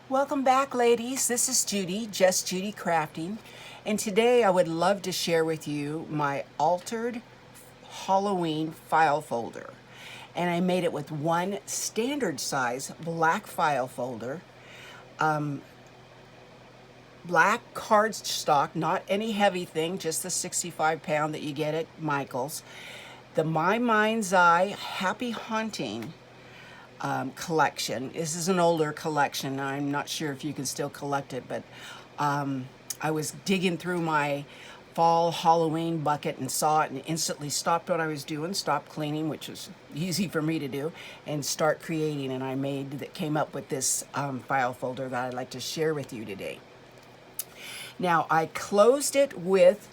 Welcome back, ladies. This is Judy, Just Judy Crafting, and today I would love to share with you my altered Halloween file folder. And I made it with one standard size black file folder, black cardstock, not any heavy thing, just the 65-pound that you get at Michael's. The My Mind's Eye Happy Haunting collection. This is an older collection. I'm not sure if you can still collect it, but I was digging through my fall Halloween bucket and saw it and instantly stopped what I was doing, stopped cleaning, which was easy for me to do, and start creating. And I came up with this file folder that I'd like to share with you today. Now, I closed it with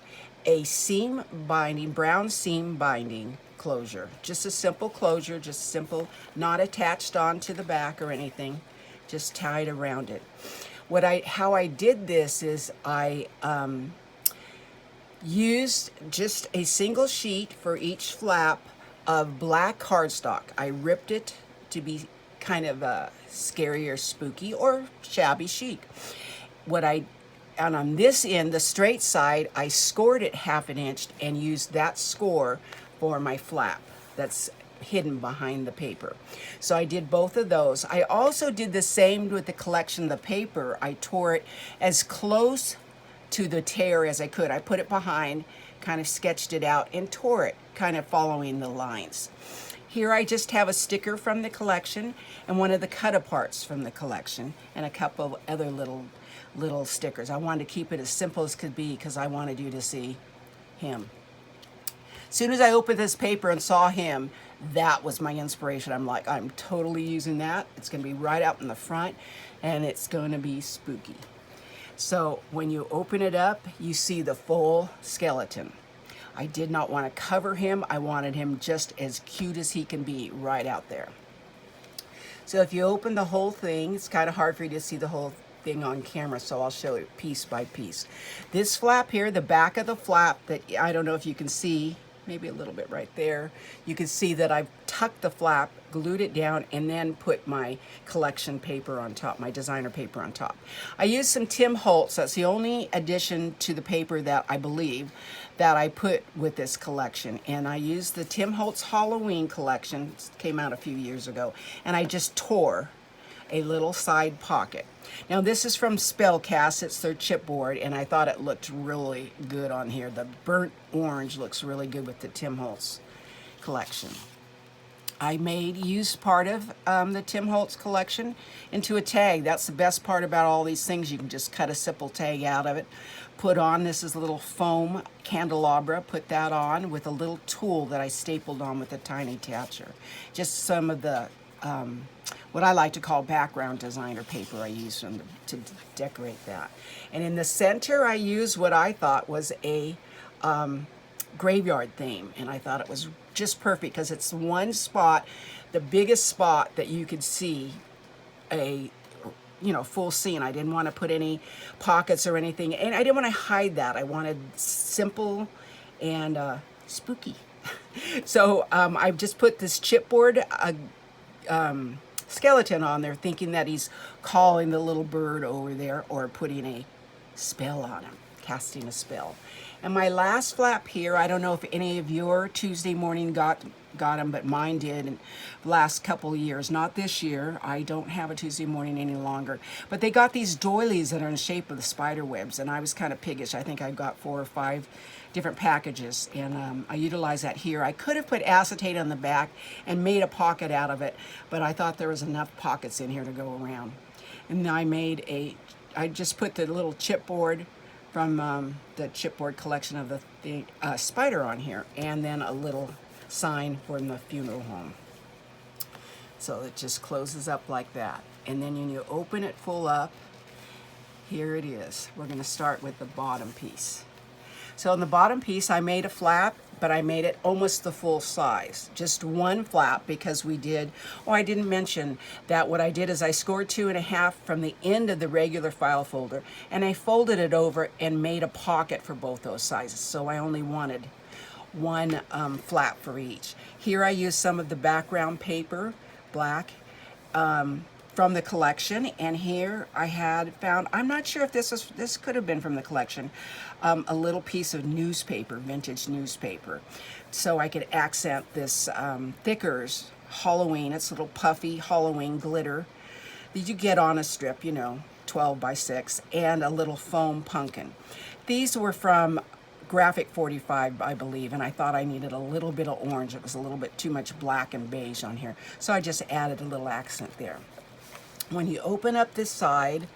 a seam binding, brown seam binding closure. Just a simple closure, just simple, not attached onto the back or anything, just tied around it. How I did this is I used just a single sheet for each flap of black cardstock. I ripped it to be kind of scary or spooky or shabby chic. And on this end, the straight side, I scored it 1/2 inch and used that score for my flap that's hidden behind the paper. So I did both of those. I also did the same with the collection of the paper. I tore it as close to the tear as I could. I put it behind, kind of sketched it out, and tore it, kind of following the lines. Here I just have a sticker from the collection and one of the cut-aparts from the collection and a couple of other little stickers. I wanted to keep it as simple as could be because I wanted you to see him. As soon as I opened this paper and saw him, that was my inspiration. I'm like, I'm totally using that. It's going to be right out in the front and it's going to be spooky. So when you open it up, you see the full skeleton. I did not want to cover him. I wanted him just as cute as he can be right out there. So if you open the whole thing, it's kind of hard for you to see the whole thing on camera, so I'll show it piece by piece. This flap here, the back of the flap, that I don't know if you can see, maybe a little bit right there, you can see that I've tucked the flap, glued it down, and then put my collection paper on top, my designer paper on top. I used some Tim Holtz. That's the only addition to the paper that I believe that I put with this collection. And I used the Tim Holtz Halloween collection, it came out a few years ago, and I just tore a little side pocket. Now this is from Spellcast, it's their chipboard, and I thought it looked really good on here. The burnt orange looks really good with the Tim Holtz collection. I used part of the Tim Holtz collection into a tag. That's the best part about all these things. You can just cut a simple tag out of it. Put on, this is a little foam candelabra, put that on with a little tool that I stapled on with a tiny attacher. Just some of the what I like to call background designer paper I use to decorate that. And in the center I used what I thought was a graveyard theme, and I thought it was just perfect because it's one spot, the biggest spot that you could see a full scene. I didn't want to put any pockets or anything, and I didn't want to hide that. I wanted simple and spooky. So I just put this chipboard skeleton on there, thinking that he's calling the little bird over there or putting a spell on him, casting a spell. And my last flap here, I don't know if any of your Tuesday morning got them, but mine did in the last couple of years. Not this year. I don't have a Tuesday morning any longer. But they got these doilies that are in the shape of the spider webs, and I was kind of piggish. I think I got 4 or 5 different packages, and I utilized that here. I could have put acetate on the back and made a pocket out of it, but I thought there was enough pockets in here to go around. And I just put the little chipboard from the chipboard collection of the spider on here, and then a little sign from the funeral home. So it just closes up like that. And then when you open it full up, here it is. We're going to start with the bottom piece. So on the bottom piece, I made a flap, but I made it almost the full size. Just one flap because I didn't mention that what I did is I scored 2.5 from the end of the regular file folder, and I folded it over and made a pocket for both those sizes. So I only wanted one flap for each. Here I used some of the background paper, black, from the collection. And here I had found, I'm not sure if this could have been from the collection, a little piece of newspaper, vintage newspaper. So I could accent this Thickers Halloween. It's a little puffy Halloween glitter that you get on a strip, you know, 12 by 6, and a little foam pumpkin. These were from Graphic 45, I believe, and I thought I needed a little bit of orange. It was a little bit too much black and beige on here, so I just added a little accent there. When you open up this side,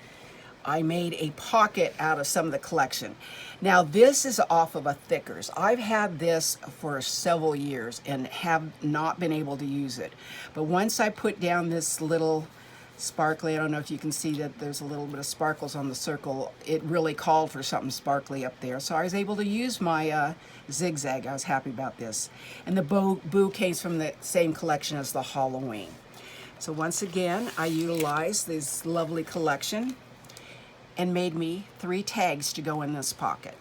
I made a pocket out of some of the collection. Now this is off of a Thickers. I've had this for several years and have not been able to use it. But once I put down this little sparkly, I don't know if you can see that there's a little bit of sparkles on the circle. It really called for something sparkly up there. So I was able to use my zigzag. I was happy about this. And the boo came from the same collection as the Halloween. So once again, I utilized this lovely collection and made me 3 tags to go in this pocket.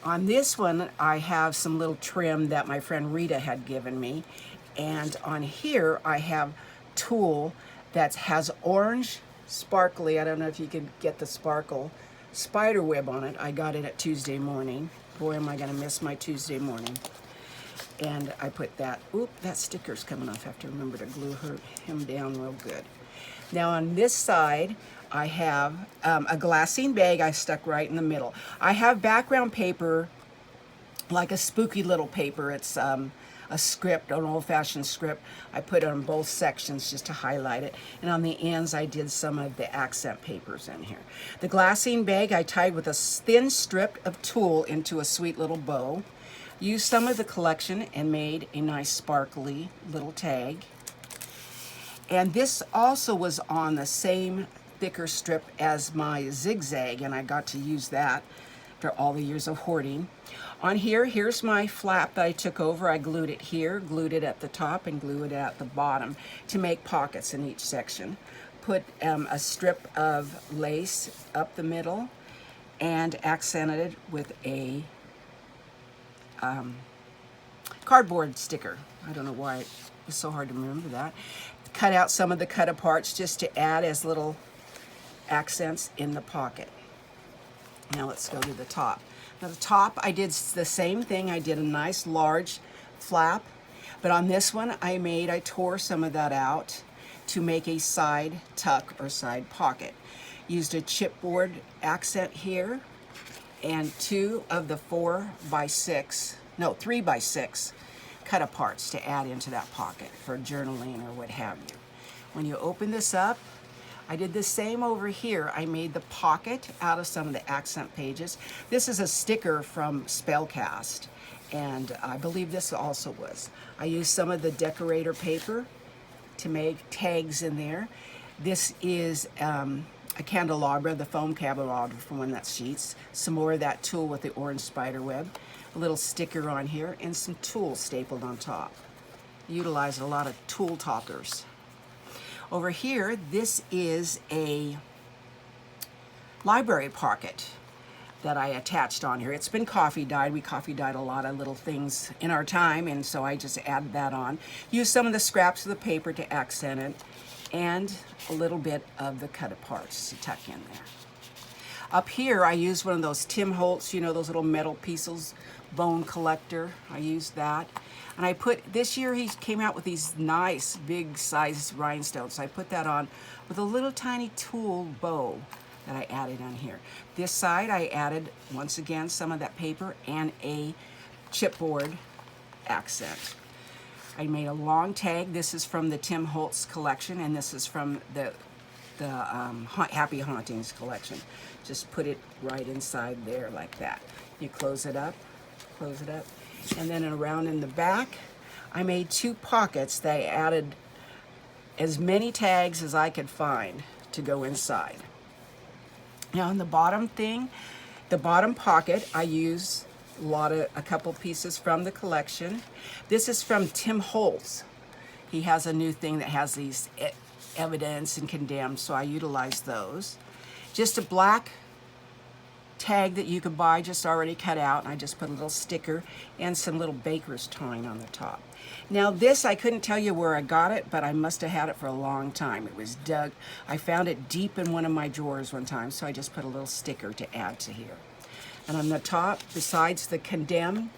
On this one, I have some little trim that my friend Rita had given me. And on here, I have tulle that has orange, sparkly, I don't know if you can get the sparkle, spider web on it. I got it at Tuesday morning. Boy, am I gonna miss my Tuesday morning. And I put that, oop, that sticker's coming off. I have to remember to glue him down real good. Now on this side, I have a glassine bag I stuck right in the middle. I have background paper, like a spooky little paper. It's a script, an old-fashioned script. I put it on both sections just to highlight it. And on the ends, I did some of the accent papers in here. The glassine bag I tied with a thin strip of tulle into a sweet little bow. Used some of the collection and made a nice sparkly little tag. And this also was on the same thicker strip as my zigzag, and I got to use that after all the years of hoarding. On here, here's my flap that I took over. I glued it here, glued it at the top, and glued it at the bottom to make pockets in each section. Put a strip of lace up the middle and accented it with a cardboard sticker. I don't know why it was so hard to remember that. Cut out some of the cut aparts just to add as little accents in the pocket. Now let's go to the top. Now the top, I did the same thing. I did a nice large flap, but on this one I tore some of that out to make a side tuck or side pocket. Used a chipboard accent here and 2 of the 3 by 6 cut aparts to add into that pocket for journaling or what have you. When you open this up, I did the same over here. I made the pocket out of some of the accent pages. This is a sticker from Spellcast, and I believe this also was. I used some of the decorator paper to make tags in there. This is a candelabra, the foam candelabra from One That Sheets. Some more of that tulle with the orange spider web. A little sticker on here and some tulle stapled on top. Utilized a lot of tulle toppers. Over here, this is a library pocket that I attached on here. It's been coffee dyed. We coffee dyed a lot of little things in our time, and so I just added that on. Used some of the scraps of the paper to accent it, and a little bit of the cut aparts to tuck in there. Up here, I used one of those Tim Holtz, you know, those little metal pieces, bone collector. I used that. And I put, this year he came out with these nice big size rhinestones. So I put that on with a little tiny tulle bow that I added on here. This side I added, once again, some of that paper and a chipboard accent. I made a long tag. This is from the Tim Holtz collection, and this is from the Happy Hauntings collection. Just put it right inside there like that. You close it up, and then around in the back, I made 2 pockets that I added as many tags as I could find to go inside. Now on the bottom thing, the bottom pocket, I use a couple pieces from the collection. This is from Tim Holtz. He has a new thing that has these evidence and condemned, so I utilize those. Just a black tag that you could buy just already cut out, and I just put a little sticker and some little baker's twine on the top. Now this, I couldn't tell you where I got it, but I must have had it for a long time. It was dug, I found it deep in one of my drawers one time, so I just put a little sticker to add to here. And on the top, besides the condemned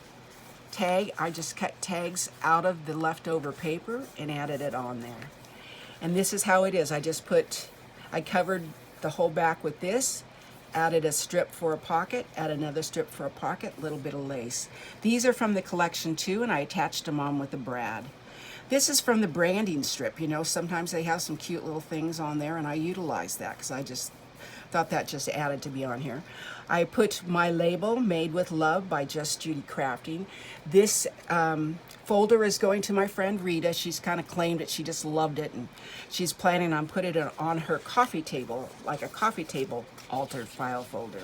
tag, I just cut tags out of the leftover paper and added it on there. And this is how it is. I covered the whole back with this, added a strip for a pocket, add another strip for a pocket, a little bit of lace. These are from the collection too, and I attached them on with a brad. This is from the branding strip. You know, sometimes they have some cute little things on there, and I utilize that because I just thought that just added to be on here. I put my label, Made with Love by Just Judy Crafting. This folder is going to my friend Rita. She's kind of claimed it. She just loved it, and she's planning on putting it on her coffee table, like a coffee table altered file folder.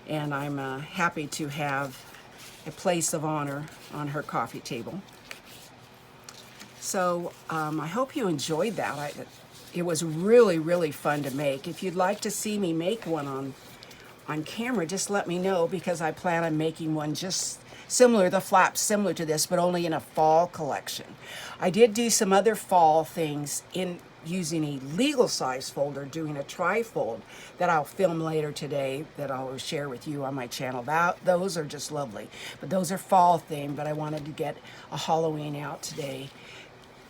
And I'm happy to have a place of honor on her coffee table. So I hope you enjoyed that. It was really, really fun to make. If you'd like to see me make one on camera, just let me know, because I plan on making one just similar, the flaps similar to this, but only in a fall collection. I did do some other fall things in using a legal size folder, doing a tri-fold that I'll film later today that I'll share with you on my channel. Those are just lovely, but those are fall themed, but I wanted to get a Halloween out today.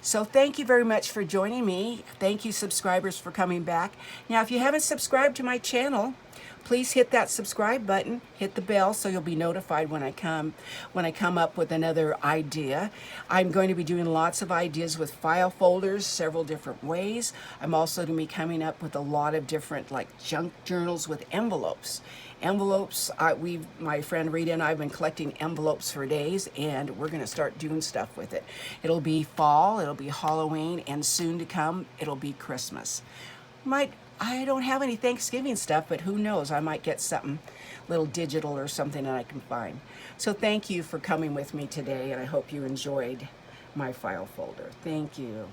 So thank you very much for joining me. Thank you, subscribers, for coming back. Now, if you haven't subscribed to my channel, please hit that subscribe button, hit the bell so you'll be notified when I come up with another idea. I'm going to be doing lots of ideas with file folders, several different ways. I'm also going to be coming up with a lot of different like junk journals with envelopes. Envelopes, my friend Rita and I have been collecting envelopes for days, and we're going to start doing stuff with it. It'll be fall, it'll be Halloween, and soon to come, it'll be Christmas. I don't have any Thanksgiving stuff, but who knows? I might get something little digital or something that I can find. So thank you for coming with me today, and I hope you enjoyed my file folder. Thank you.